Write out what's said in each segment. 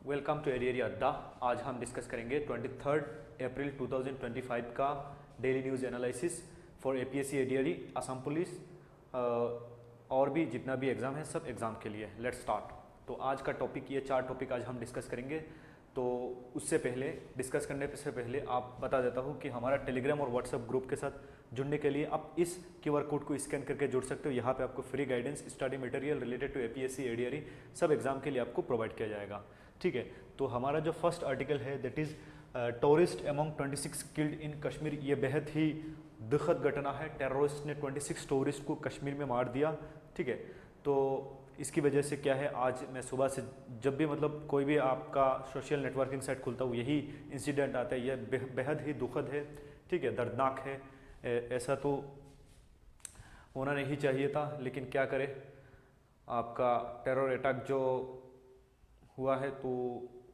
Welcome to एरियरी अड्डा। आज हम डिस्कस करेंगे 23 अप्रैल 2025 का daily news analysis for APSC एरियरी, असम पुलिस और भी जितना भी एग्ज़ाम है सब एग्ज़ाम के लिए। Let's start. तो आज का टॉपिक, ये 4 टॉपिक आज हम डिस्कस करेंगे। तो उससे पहले, डिस्कस करने से पहले आप बता देता हूँ कि हमारा टेलीग्राम और व्हाट्सएप ग्रुप के साथ जुड़ने के लिए आप इस क्यूआर कोड को स्कैन करके जुड़ सकते हो। यहाँ पे आपको free guidance, study material related to APSC ADRE सब एग्जाम के लिए आपको प्रोवाइड किया जाएगा। ठीक है, तो हमारा जो फर्स्ट आर्टिकल है that is tourist among 26 killed in Kashmir. ये बेहद ही दुखद घटना है। टेररिस्ट ने 26 टूरिस्ट को कश्मीर में मार दिया। ठीक है, तो इसकी वजह से क्या है, आज मैं सुबह से जब भी मतलब कोई भी आपका सोशल नेटवर्किंग साइट खुलता हूँ यही इंसिडेंट आता है। यह बेहद ही दुखद है। ठीक है, दर्दनाक है। ऐसा तो होना नहीं चाहिए था, लेकिन क्या करें, आपका टेरर अटैक जो हुआ है। तो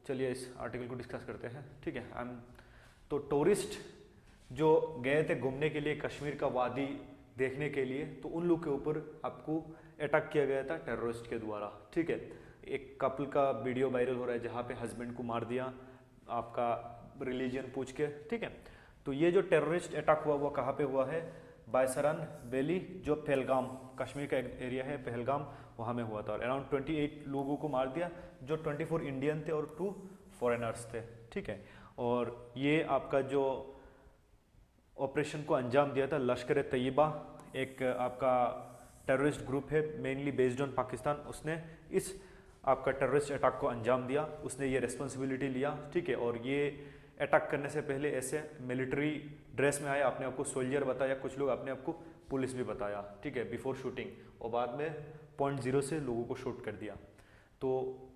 चलिए इस आर्टिकल को डिस्कस करते हैं। ठीक है, तो टूरिस्ट जो गए थे घूमने के लिए कश्मीर का वादी देखने के लिए, तो उन लोग के ऊपर आपको अटैक किया गया था टेररिस्ट के द्वारा। ठीक है, एक कपल का वीडियो वायरल हो रहा है जहाँ पे हस्बैंड को मार दिया आपका रिलीजन पूछ के। ठीक है, तो ये जो टेररिस्ट अटैक हुआ वो कहाँ पे हुआ है, बायसरन वैली, जो पहलगाम, कश्मीर का एक एरिया है पहलगाम, वहाँ में हुआ था। और अराउंड 28 लोगों को मार दिया, जो 24 इंडियन थे और 2 फॉरेनर्स थे। ठीक है, और ये आपका जो ऑपरेशन को अंजाम दिया था लश्कर ए तैयबा, एक आपका टेररिस्ट ग्रुप है मेनली बेस्ड ऑन पाकिस्तान। उसने इस आपका टेररिस्ट अटैक को अंजाम दिया, उसने ये रिस्पॉन्सिबिलिटी लिया। ठीक है, और ये अटैक करने से पहले ऐसे मिलिट्री ड्रेस में आए, अपने आप को सोल्जर बताया, कुछ लोग अपने आप को पुलिस भी बताया। ठीक है, बिफोर शूटिंग, और बाद में पॉइंट 0 से लोगों को शूट कर दिया। तो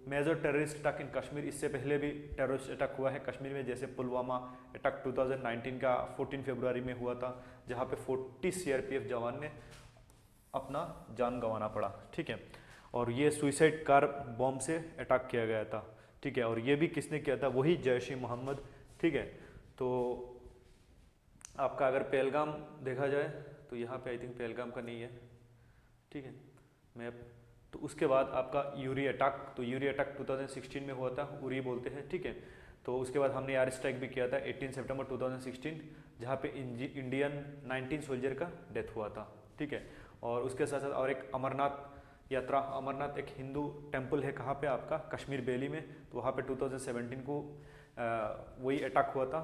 major terrorist attack in Kashmir, इससे पहले भी टेररिस्ट अटैक हुआ है कश्मीर में, जैसे पुलवामा अटैक 2019 का 14 फरवरी में हुआ था, जहाँ पे 40 सीआरपीएफ जवान ने अपना जान गंवाना पड़ा। ठीक है, और ये सुइसाइड कार बॉम्ब से अटैक किया गया था। ठीक है, और ये भी किसने किया था, वही जैश ए मोहम्मद। ठीक है, तो आपका अगर पहलगाम देखा जाए तो यहाँ पे आई थिंक पहलगाम का नहीं है। ठीक है, मैप। तो उसके बाद आपका यूरी अटैक, तो यूरी अटैक 2016 में हुआ था, उरी बोलते हैं। ठीक है, तो उसके बाद हमने एयर स्ट्राइक भी किया था 18 सितंबर 2016, जहाँ पे इंडियन 19 सोल्जर का डेथ हुआ था। ठीक है, और उसके साथ साथ और एक अमरनाथ यात्रा, अमरनाथ एक हिंदू टेम्पल है, कहाँ पे आपका कश्मीर वैली में, तो वहाँ पे 2017 को वही अटैक हुआ था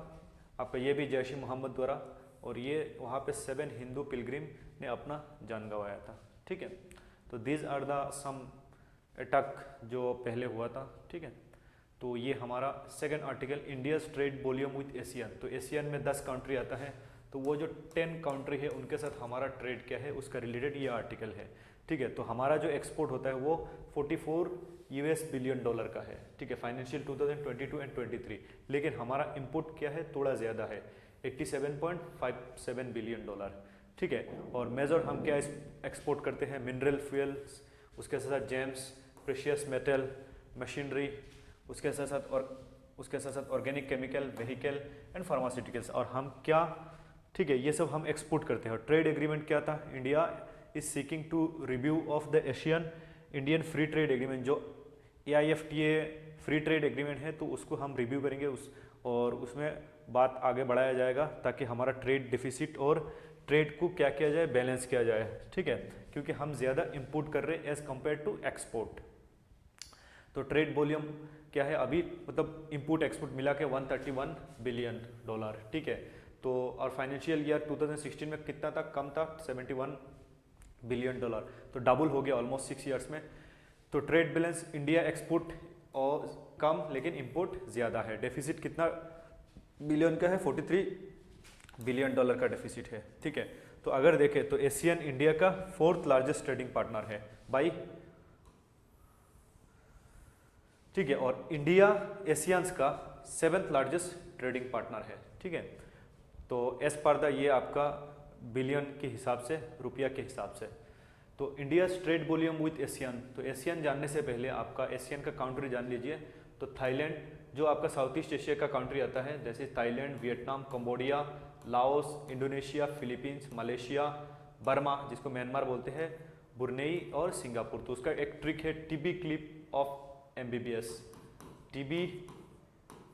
आपका, ये भी जैश ए मोहम्मद द्वारा, और ये वहाँ पे 7 हिंदू पिलग्रिम ने अपना जान गंवाया था। ठीक है, तो these are the some attack जो पहले हुआ था। ठीक है, तो ये हमारा second article, India trade volume with ASEAN. तो एशियन में 10 कंट्री आता है, तो वो जो 10 कंट्री है उनके साथ हमारा ट्रेड क्या है उसका रिलेटेड ये आर्टिकल है। ठीक है, तो हमारा जो एक्सपोर्ट होता है वो 44 US बिलियन डॉलर का है। ठीक है, फाइनेंशियल 2022 एंड 23, लेकिन हमारा इंपोर्ट क्या है, थोड़ा ज़्यादा है, 87.57 बिलियन डॉलर। ठीक है, और मेजर हम क्या एक्सपोर्ट करते हैं, मिनरल फ्यूल्स, उसके साथ साथ जेम्स, प्रेशियस मेटल, मशीनरी, उसके साथ साथ organic chemical, vehicle and pharmaceuticals, और हम क्या, ठीक है, ये सब हम एक्सपोर्ट करते हैं। और ट्रेड एग्रीमेंट क्या था, India is seeking to review of the ASEAN Indian free trade agreement, जो AIFTA फ्री ट्रेड एग्रीमेंट है, तो उसको हम रिव्यू करेंगे और उसमें बात आगे बढ़ाया जाएगा ताकि हमारा ट्रेड डिफिसिट और ट्रेड को क्या किया जाए, बैलेंस किया जाए। ठीक है, क्योंकि हम ज़्यादा इंपोर्ट कर रहे हैं एज कम्पेयर टू एक्सपोर्ट। तो ट्रेड वॉल्यूम क्या है अभी, मतलब इंपोर्ट एक्सपोर्ट मिला के 131 बिलियन डॉलर। ठीक है, तो और फाइनेंशियल ईयर 2016 में कितना था, कम था, 71 बिलियन डॉलर, तो डबल हो गया ऑलमोस्ट 6 ईयर्स में। तो ट्रेड बैलेंस, इंडिया एक्सपोर्ट और कम लेकिन इंपोर्ट ज़्यादा है। डेफिसिट कितना बिलियन का है, 43 बिलियन डॉलर का डेफिसिट है। ठीक है, तो अगर देखें तो एशियन इंडिया का 4th लार्जेस्ट ट्रेडिंग पार्टनर है बाई। ठीक है, और इंडिया एशियंस का 7th लार्जेस्ट ट्रेडिंग पार्टनर है। ठीक है, तो एज पर द ये आपका बिलियन के हिसाब से, रुपया के हिसाब से। तो India trade volume with ASEAN, तो एशियन जानने से पहले आपका एशियन का कंट्री जान लीजिए। तो थाईलैंड जो आपका साउथ ईस्ट एशिया का कंट्री आता है, जैसे Thailand, Vietnam, Cambodia, Laos, Indonesia, Philippines, Malaysia, Burma जिसको म्यांमार बोलते हैं, ब्रुनेई और सिंगापुर। तो उसका एक ट्रिक है, TB clip of MBBS, TB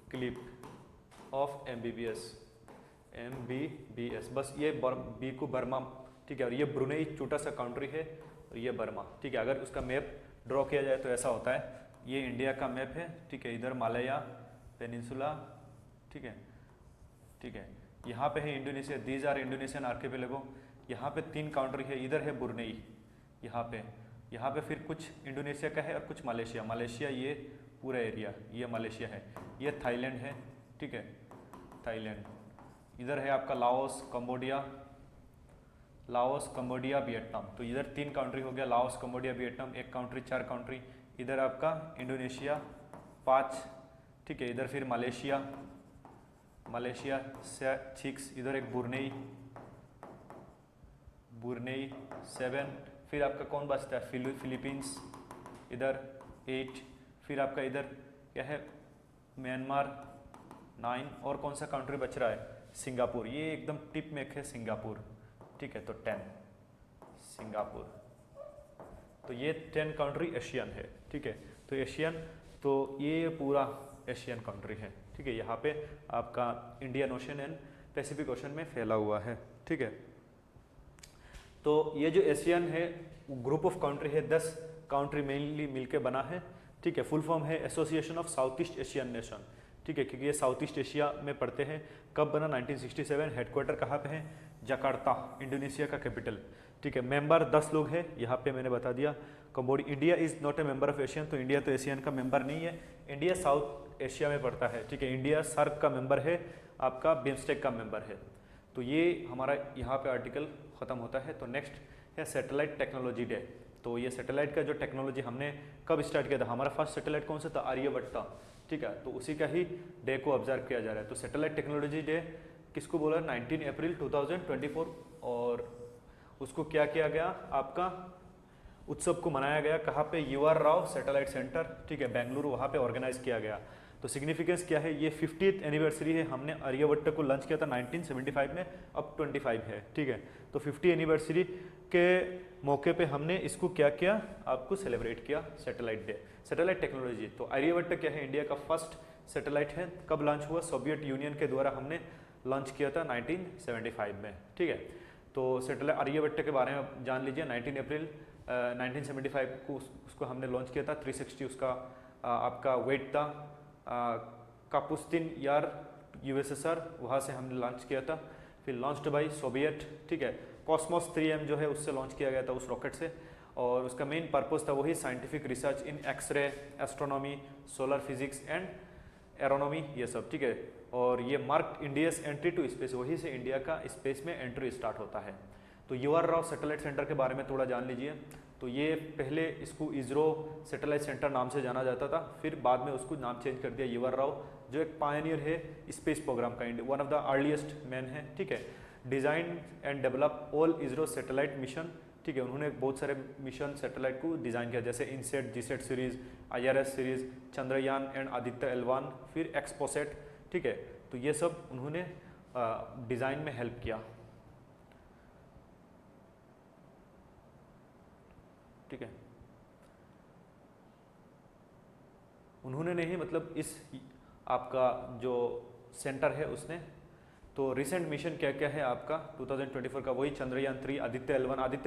clip of MBBS, बस ये बी को बर्मा, ठीक है, और ये ब्रुनेई छोटा सा कंट्री है और ये बर्मा, ठीक है। अगर उसका मैप ड्रॉ किया जाए तो ऐसा होता है, ये इंडिया का मैप है, ठीक है, इधर मालया पेनिनसुला, ठीक है, ठीक है, यहाँ पे है Indonesia, these are Indonesian archipelago, यहाँ पे 3 कंट्री है, इधर है ब्रुनेई, यहाँ पे फिर कुछ इंडोनेशिया का है और कुछ मलेशिया ये पूरा एरिया, ये मलेशिया है, ये थाईलैंड है, ठीक है, थाईलैंड, इधर है आपका लाओस, कंबोडिया, वियतनाम, तो इधर 3 कंट्री हो गया, लाओस, कंबोडिया, वियतनाम, एक कंट्री, 4 कंट्री, इधर आपका इंडोनेशिया 5, ठीक है, इधर फिर मलेशिया 6, इधर एक बुरनेई 7, फिर आपका कौन बचता है, फिलीपींस इधर 8, फिर आपका इधर क्या है, म्यांमार 9, और कौन सा कंट्री बच रहा है, सिंगापुर, ये एकदम टिप में है सिंगापुर, ठीक है, तो 10 सिंगापुर, तो ये 10 कंट्री एशियन है, ठीक है, तो एशियन, तो ये पूरा एशियन कंट्री है, ठीक है, यहाँ पे आपका Indian ocean and Pacific ocean में फैला हुआ है, ठीक है। तो ये जो एशियन है ग्रुप ऑफ कंट्री है, 10 कंट्री मेनली मिलके बना है, ठीक है, फुल फॉर्म है association of south east Asian nation, ठीक है, क्योंकि ये साउथ ईस्ट एशिया में पड़ते हैं। कब बना, 1967, हेडक्वार्टर कहाँ पे है, जकार्ता, इंडोनेशिया का कैपिटल, ठीक है, मेंबर 10 लोग हैं, यहाँ पे मैंने बता दिया। Cambodia, India is not a member of Asian, तो इंडिया तो एशियन का मेंबर नहीं है, इंडिया साउथ एशिया में पड़ता है, ठीक है, इंडिया सर्क का मेंबर है, आपका बिम्स्टेक का मेंबर है। तो ये हमारा यहाँ पे आर्टिकल ख़त्म होता है। तो नेक्स्ट है सैटेलाइट टेक्नोलॉजी डे। तो ये सैटेलाइट का जो टेक्नोलॉजी हमने कब स्टार्ट किया था, हमारा फर्स्ट सैटेलाइट कौन सा था, आर्यभट्ट था, ठीक है, तो उसी का ही डे को ऑब्जर्व किया जा रहा है। तो सैटेलाइट टेक्नोलॉजी डे किसको बोला, 19 अप्रैल 2024, और उसको क्या किया गया, आपका उत्सव को मनाया गया कहाँ पे, UR राव सैटेलाइट सेंटर, ठीक है, बेंगलुरु, वहाँ पे ऑर्गेनाइज किया गया। तो सिग्निफिकेंस क्या है, ये 50th एनिवर्सरी है, हमने आर्यभट्ट को लॉन्च किया था 1975 में, अब 25 है, ठीक है, तो 50 एनिवर्सरी के मौके पे हमने इसको क्या किया, आपको सेलिब्रेट किया सैटेलाइट डे, सैटेलाइट टेक्नोलॉजी। तो आर्यभट्ट क्या है, इंडिया का फर्स्ट सैटेलाइट है, कब लॉन्च हुआ, सोवियत यूनियन के द्वारा हमने लॉन्च किया था 1975 में, ठीक है। तो सैटेलाइट आर्यभट्ट के बारे में जान लीजिए, 19 अप्रैल 1975 को उसको हमने लॉन्च किया था, 360 उसका आपका वेट था, कापुस्तिन यार USSR, वहाँ से हमने लॉन्च किया था, फिर लॉन्च्ड बाय सोवियत, ठीक है, कॉस्मोस 3M जो है उससे लॉन्च किया गया था उस रॉकेट से, और उसका मेन पर्पस था वही scientific research in X-ray, astronomy, solar physics and aeronomy, ये सब, ठीक है, और ये mark India's entry to space, वही से इंडिया का स्पेस में एंट्री स्टार्ट होता है। तो UR राव सैटेलाइट सेंटर के बारे में थोड़ा जान लीजिए। तो ये पहले इसको इसरो सैटेलाइट सेंटर नाम से जाना जाता था, फिर बाद में उसको नाम चेंज कर दिया UR राव, जो एक पायनियर है स्पेस प्रोग्राम का, one of the earliest man है, ठीक है। Design and develop all ISRO satellite mission, ठीक है, उन्होंने बहुत सारे मिशन सैटेलाइट को डिज़ाइन किया, जैसे INSAT, GSAT series, IRS series, Chandrayaan and Aditya L1, फिर एक्सपोसेट, ठीक है, तो ये सब उन्होंने डिज़ाइन में हेल्प किया, ठीक है। उन्होंने नहीं, मतलब इस आपका जो सेंटर है उसने, तो रिसेंट मिशन क्या क्या है आपका 2024 का, वही Chandrayaan 3, Aditya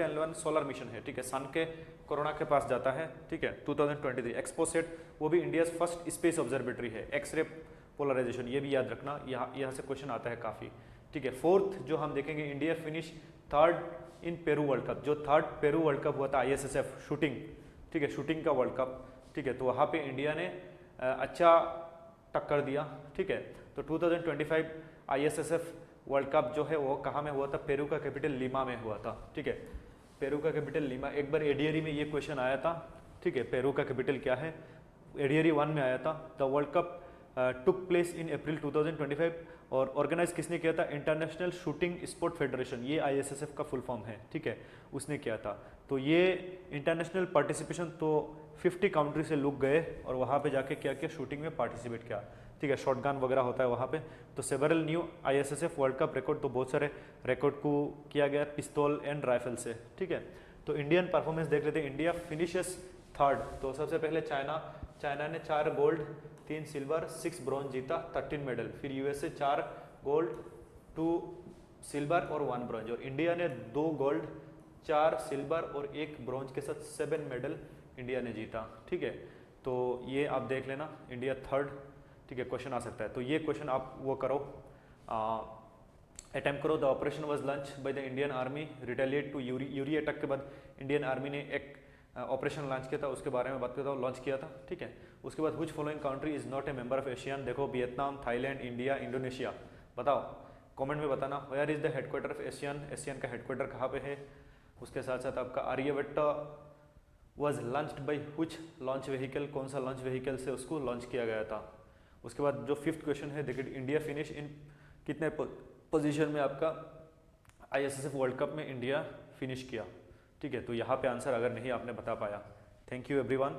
L1 solar mission है, ठीक है, सन के कोरोना के पास जाता है, ठीक है। 2023 एक्सपोसेट, वो भी इंडिया फर्स्ट स्पेस ऑब्जर्वेटरी है, एक्सरे पोलराइजेशन, ये भी याद रखना, यहाँ से क्वेश्चन आता है काफ़ी, ठीक है। फोर्थ जो हम देखेंगे, इंडिया फिनिश 3rd इन पेरू वर्ल्ड कप, जो 3rd पेरू वर्ल्ड कप हुआ था ISSF शूटिंग, ठीक है, शूटिंग का वर्ल्ड कप, ठीक है, तो वहाँ पे इंडिया ने अच्छा टक्कर दिया, ठीक है। तो 2025 ISSF वर्ल्ड कप जो है वो कहाँ में हुआ था, पेरू का कैपिटल लीमा में हुआ था, ठीक है, पेरू का कैपिटल लीमा। एक बार ADRE में ये क्वेश्चन आया था, ठीक है, पेरू का कैपिटल क्या है, ADRE 1 में आया था। The world cup took place in April 2025, और ऑर्गेनाइज किसने किया था, इंटरनेशनल शूटिंग स्पोर्ट फेडरेशन, ये ISSF का फुल फॉर्म है, ठीक है, उसने किया था। तो ये इंटरनेशनल पार्टिसिपेशन, तो 50 कंट्री से लोग गए और वहाँ पे जाके क्या किया, शूटिंग में पार्टिसिपेट किया, ठीक है, शॉटगन वगैरह होता है वहाँ पे। तो several new ISSF world cup record, तो बहुत सारे रिकॉर्ड को किया गया पिस्तौल एंड राइफल से, ठीक है। तो इंडियन परफॉर्मेंस देख लेते हैं, इंडिया फिनिशेस 3rd, तो सबसे पहले चाइना चाइना ने 4 गोल्ड 3 सिल्वर 6 ब्रॉन्ज जीता, 13 मेडल। फिर यूएसए 4 गोल्ड 2 सिल्वर और 1 ब्रॉन्ज। और इंडिया ने 2 गोल्ड 4 सिल्वर और 1 ब्रॉन्ज के साथ 7 मेडल इंडिया ने जीता। ठीक है, तो ये आप देख लेना, इंडिया थर्ड। ठीक है, क्वेश्चन आ सकता है, तो ये क्वेश्चन आप वो करो, अटैम्प्ट करो। The operation was launch by the Indian army retaliate to Uri attack के बाद इंडियन आर्मी ने एक ऑपरेशन लॉन्च किया था, उसके बारे में बात करता हूँ, लॉन्च किया था। ठीक है, उसके बाद which following country is not a member of ASEAN. देखो वियतनाम, थाईलैंड, इंडिया, इंडोनेशिया। बताओ कमेंट में बताना, where is the headquarter of ASEAN, ASEAN का हेडक्वार्टर कहाँ पे है। उसके साथ साथ आपका Aryabhata was launched by which launch vehicle, कौन सा लॉन्च व्हीकल से उसको लॉन्च किया गया था। उसके बाद जो 5th क्वेश्चन है, देखिए इंडिया फिनिश इन कितने पोजीशन में आपका ISSF वर्ल्ड कप में इंडिया फिनिश किया। ठीक है, तो यहाँ पे आंसर अगर नहीं आपने बता पाया। Thank you everyone.